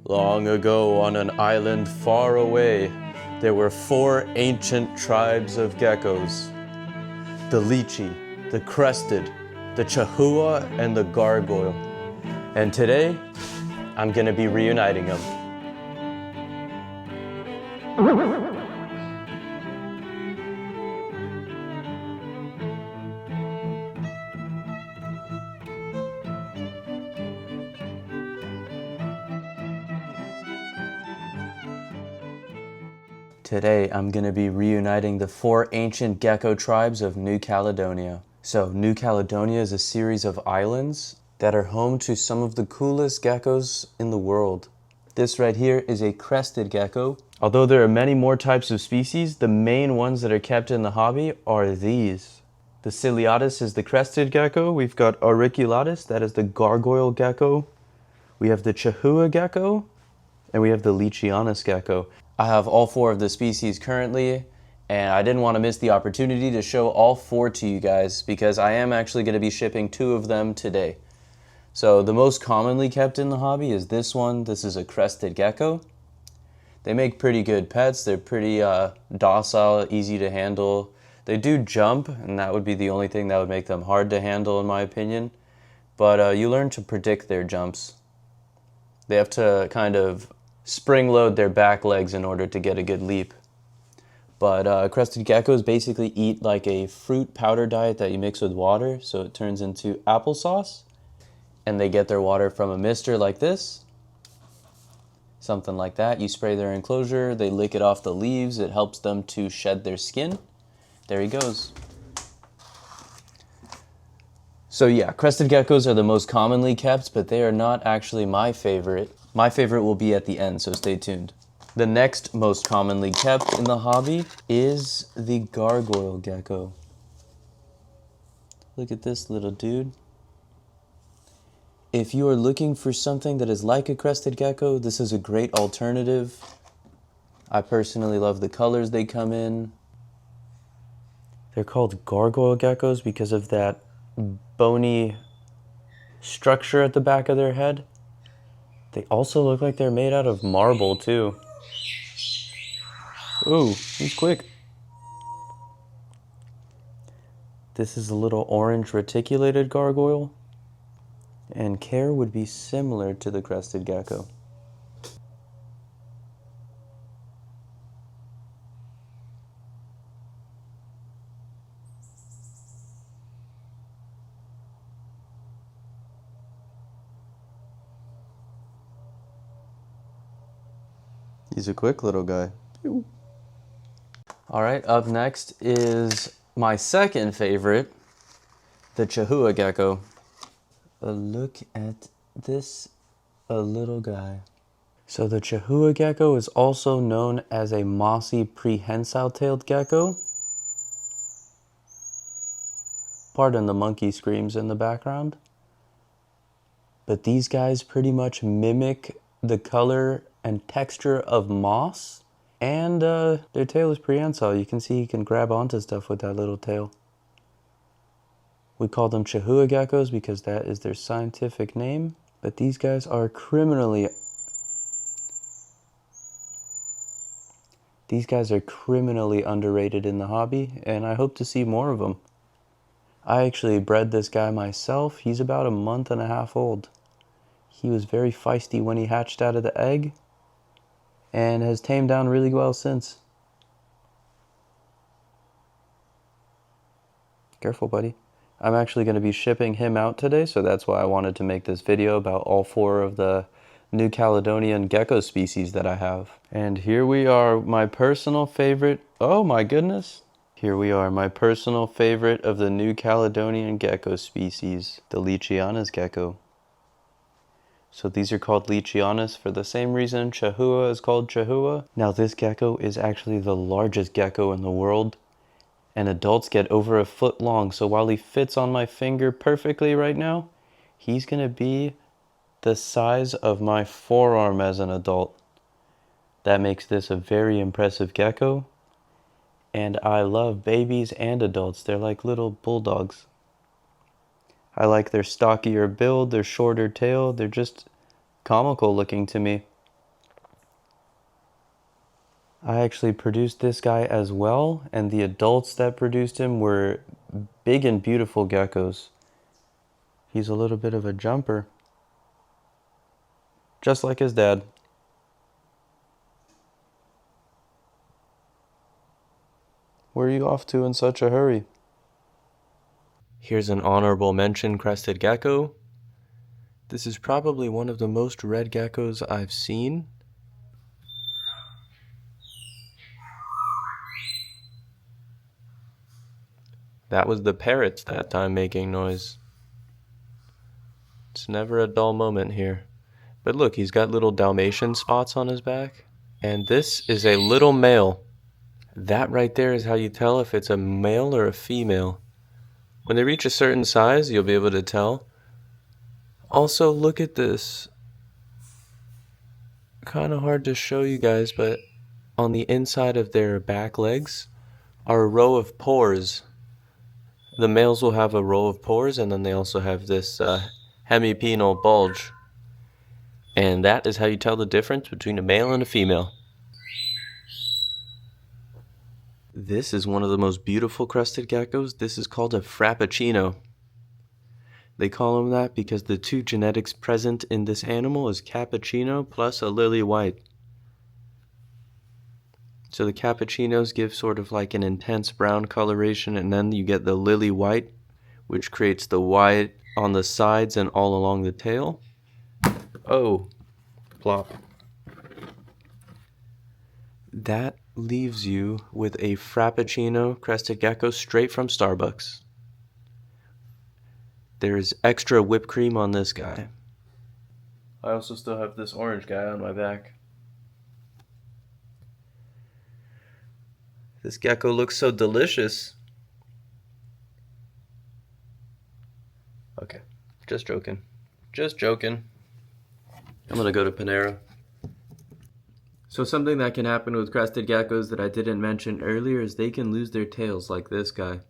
Long ago, on an island far away, there were 4 ancient tribes of geckos. The Lychee, the Crested, the Chahooa, and the Gargoyle. And today, I'm gonna be reuniting them. Today, I'm going to be reuniting the 4 ancient gecko tribes of New Caledonia. So, New Caledonia is a series of islands that are home to some of the coolest geckos in the world. This right here is a crested gecko. Although there are many more types of species, the main ones that are kept in the hobby are these. The ciliatus is the crested gecko. We've got auriculatus, that is the gargoyle gecko. We have the Chahooa gecko, and we have the Luchianis gecko. I have all 4 of the species currently, and I didn't want to miss the opportunity to show all 4 to you guys because I am actually going to be shipping 2 of them today. So the most commonly kept in the hobby is this one. This is a crested gecko. They make pretty good pets. They're pretty docile, easy to handle. They do jump, and that would be the only thing that would make them hard to handle in my opinion. But you learn to predict their jumps. They have to kind of spring load their back legs in order to get a good leap. But crested geckos basically eat like a fruit powder diet that you mix with water, so it turns into applesauce. And they get their water from a mister like this. Something like that. You spray their enclosure, they lick it off the leaves, it helps them to shed their skin. There he goes. So yeah, crested geckos are the most commonly kept, but they are not actually my favorite. My favorite will be at the end, so stay tuned. The next most commonly kept in the hobby is the gargoyle gecko. Look at this little dude. If you are looking for something that is like a crested gecko, this is a great alternative. I personally love the colors they come in. They're called gargoyle geckos because of that bony structure at the back of their head. They also look like they're made out of marble too. Ooh, he's quick. This is a little orange reticulated gargoyle, and care would be similar to the crested gecko. He's a quick little guy. All right, up next is my second favorite, the Chahooa gecko. Look at this little guy. So the Chahooa gecko is also known as a mossy prehensile-tailed gecko. Pardon the monkey screams in the background. But these guys pretty much mimic the color and texture of moss, and their tail is prehensile. You can see you can grab onto stuff with that little tail. We call them Chahooa geckos because that is their scientific name, but these guys are criminally underrated in the hobby, and I hope to see more of them. I actually bred this guy myself. He's about a month and a half old. He was very feisty when he hatched out of the egg, and has tamed down really well since. Careful, buddy. I'm actually going to be shipping him out today, so that's why I wanted to make this video about all 4 of the New Caledonian gecko species that I have. And here we are, my personal favorite. Oh my goodness. Here we are, my personal favorite of the New Caledonian gecko species, the Luchianis gecko. So these are called Luchianis for the same reason Chahooa is called Chahooa. Now this gecko is actually the largest gecko in the world, and adults get over a foot long. So while he fits on my finger perfectly right now, he's gonna be the size of my forearm as an adult. That makes this a very impressive gecko, and I love babies and adults. They're like little bulldogs. I like their stockier build, their shorter tail. They're just comical looking to me. I actually produced this guy as well, and the adults that produced him were big and beautiful geckos. He's a little bit of a jumper, just like his dad. Where are you off to in such a hurry? Here's an honorable mention crested gecko. This is probably one of the most red geckos I've seen. That was the parrots that time making noise. It's never a dull moment here. But look, he's got little Dalmatian spots on his back. And this is a little male. That right there is how you tell if it's a male or a female. When they reach a certain size, you'll be able to tell. Also, look at this. Kind of hard to show you guys, but on the inside of their back legs are a row of pores. The males will have a row of pores, and then they also have this hemipenal bulge. And that is how you tell the difference between a male and a female. This is one of the most beautiful crested geckos. This is called a frappuccino. They call them that because the two genetics present in this animal is cappuccino plus a lily white. So the cappuccinos give sort of like an intense brown coloration, and then you get the lily white, which creates the white on the sides and all along the tail. Oh, plop. That leaves you with a frappuccino crested gecko straight from Starbucks. There's extra whipped cream on this guy. I also still have this orange guy on my back. This gecko looks so delicious. Okay, just joking. Just joking. I'm gonna go to Panera. So something that can happen with crested geckos that I didn't mention earlier is they can lose their tails like this guy.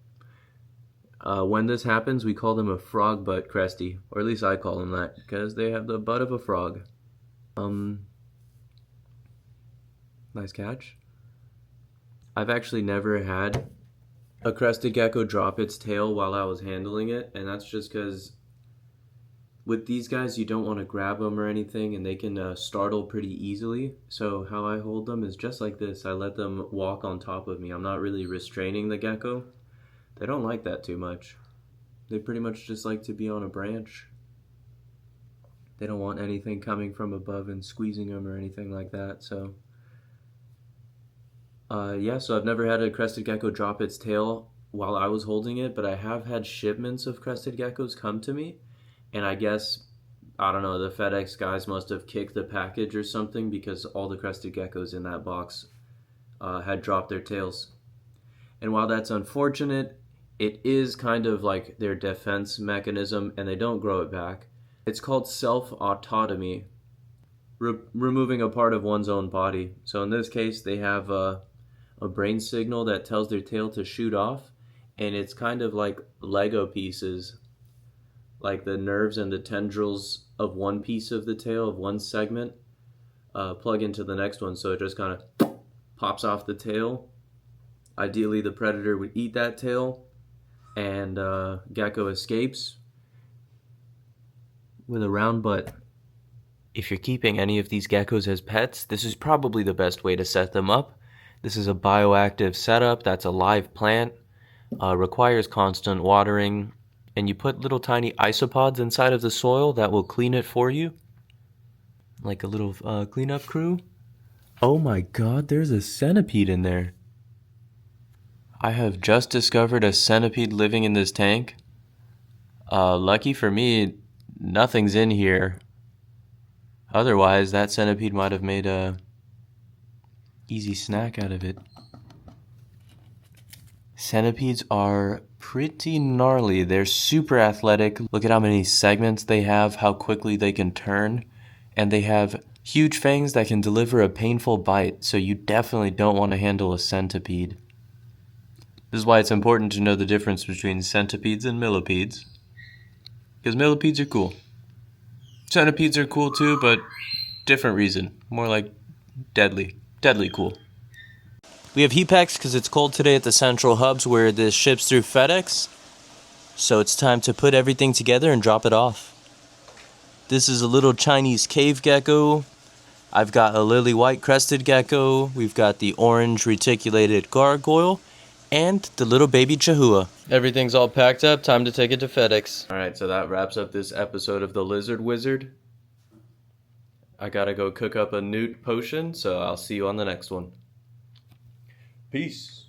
When this happens, we call them a frog butt cresty, or at least I call them that, because they have the butt of a frog. Nice catch. I've actually never had a crested gecko drop its tail while I was handling it, and that's just because with these guys you don't want to grab them or anything, and they can startle pretty easily. So how I hold them is just like this. I let them walk on top of me. I'm not really restraining the gecko. They don't like that too much. They pretty much just like to be on a branch. They don't want anything coming from above and squeezing them or anything like that. So so I've never had a crested gecko drop its tail while I was holding it, but I have had shipments of crested geckos come to me, and I guess, I don't know, the FedEx guys must have kicked the package or something because all the crested geckos in that box had dropped their tails. And while that's unfortunate, it is kind of like their defense mechanism, and they don't grow it back. It's called self-autotomy, removing a part of one's own body. So in this case, they have a brain signal that tells their tail to shoot off, and it's kind of like Lego pieces, like the nerves and the tendrils of one piece of the tail, of one segment, plug into the next one, so it just kind of pops off the tail. Ideally, the predator would eat that tail, and gecko escapes with a round butt. If you're keeping any of these geckos as pets, this is probably the best way to set them up. This is a bioactive setup that's a live plant, requires constant watering, and you put little tiny isopods inside of the soil that will clean it for you, like a little cleanup crew. Oh my god, there's a centipede in there. I have just discovered a centipede living in this tank. Lucky for me, nothing's in here. Otherwise, that centipede might have made a easy snack out of it. Centipedes are pretty gnarly. They're super athletic. Look at how many segments they have, how quickly they can turn, and they have huge fangs that can deliver a painful bite, so you definitely don't want to handle a centipede. This is why it's important to know the difference between centipedes and millipedes, because millipedes are cool. Centipedes are cool too, but different reason. More like deadly cool. We have heat packs because it's cold today at the central hubs where this ships through FedEx. So it's time to put everything together and drop it off. This is a little Chinese cave gecko. I've got a lily white crested gecko. We've got the orange reticulated gargoyle. And the little baby Chahooa. Everything's all packed up. Time to take it to FedEx. Alright, so that wraps up this episode of The Lizard Wizard. I gotta go cook up a newt potion, so I'll see you on the next one. Peace.